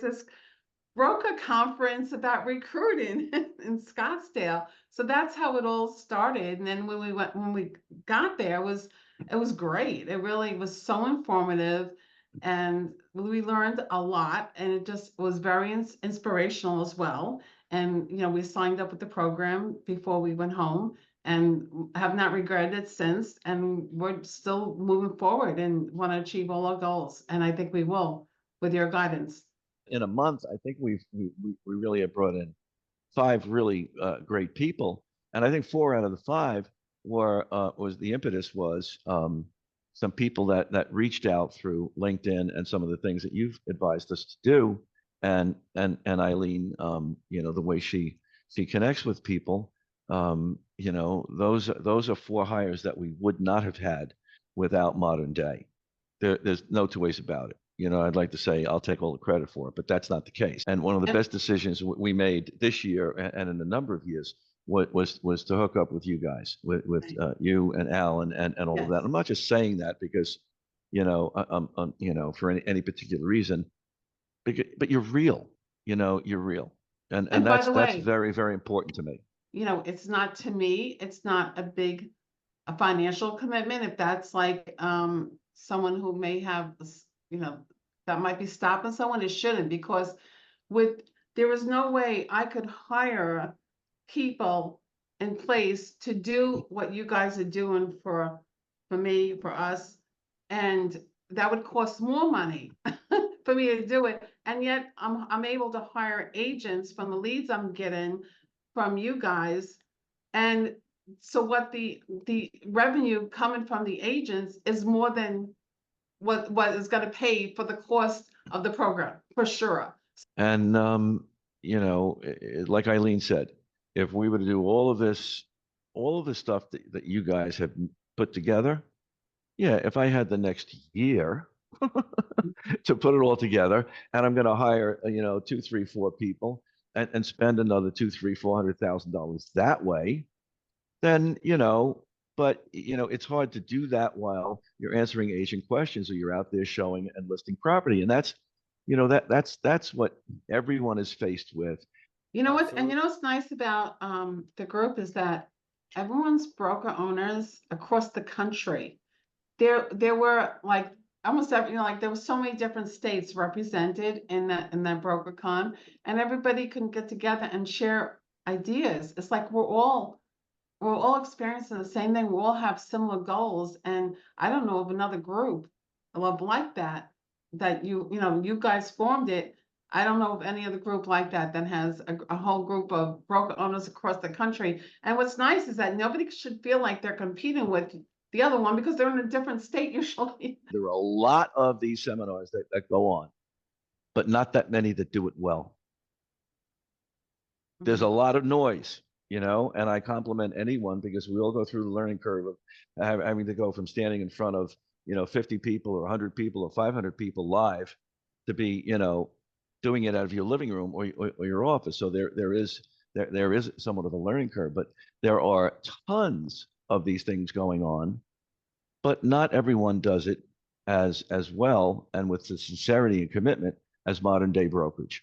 this broker conference about recruiting in Scottsdale. So that's how it all started. And then when we got there, it was great. It really was so informative, and we learned a lot, and it just was very inspirational as well. And we signed up with the program before we went home, and have not regretted it since. And we're still moving forward and want to achieve all our goals. And I think we will with your guidance. In a month, I think we really have brought in five really great people, and I think four out of the five was the impetus was some people that reached out through LinkedIn and some of the things that you've advised us to do, and Eileen, the way she connects with people, those are four hires that we would not have had without Modern Day. There's no two ways about it. I'd like to say I'll take all the credit for it, but that's not the case. And one of the best decisions we made this year and in a number of years was to hook up with you guys, with you and Al and all of that. I'm not just saying that because, for any particular reason, but you're real. You're real, and that's very, very important to me. It's not, to me, it's not a financial commitment. If that's like someone who may have, that might be stopping someone, it shouldn't, because there is no way I could hire people in place to do what you guys are doing for me, for us, and that would cost more money for me to do it. And yet I'm able to hire agents from the leads I'm getting from you guys. And so what the revenue coming from the agents is more than what is going to pay for the cost of the program, for sure. And like Eileen said, if we were to do all of this stuff that you guys have put together, if I had the next year to put it all together, and I'm going to hire 2, 3, 4 people and spend another $200,000, $300,000, $400,000 that way, then but it's hard to do that while you're answering agent questions or you're out there showing and listing property, and that's what everyone is faced with. What's nice about the group is that everyone's broker owners across the country. There were like almost every, there were so many different states represented in that broker con, and everybody can get together and share ideas. It's like we're all experiencing the same thing. We all have similar goals, and I don't know of another group like that you guys formed it. I don't know of any other group like that has a whole group of broker owners across the country. And what's nice is that nobody should feel like they're competing with the other one because they're in a different state usually. There are a lot of these seminars that go on, but not that many that do it well. There's a lot of noise, and I compliment anyone because we all go through the learning curve of having to go from standing in front of 50 people or 100 people or 500 people live to be doing it out of your living room or your office. So there is somewhat of a learning curve, but there are tons of these things going on, but not everyone does it as well and with the sincerity and commitment as Modern Day Brokerage.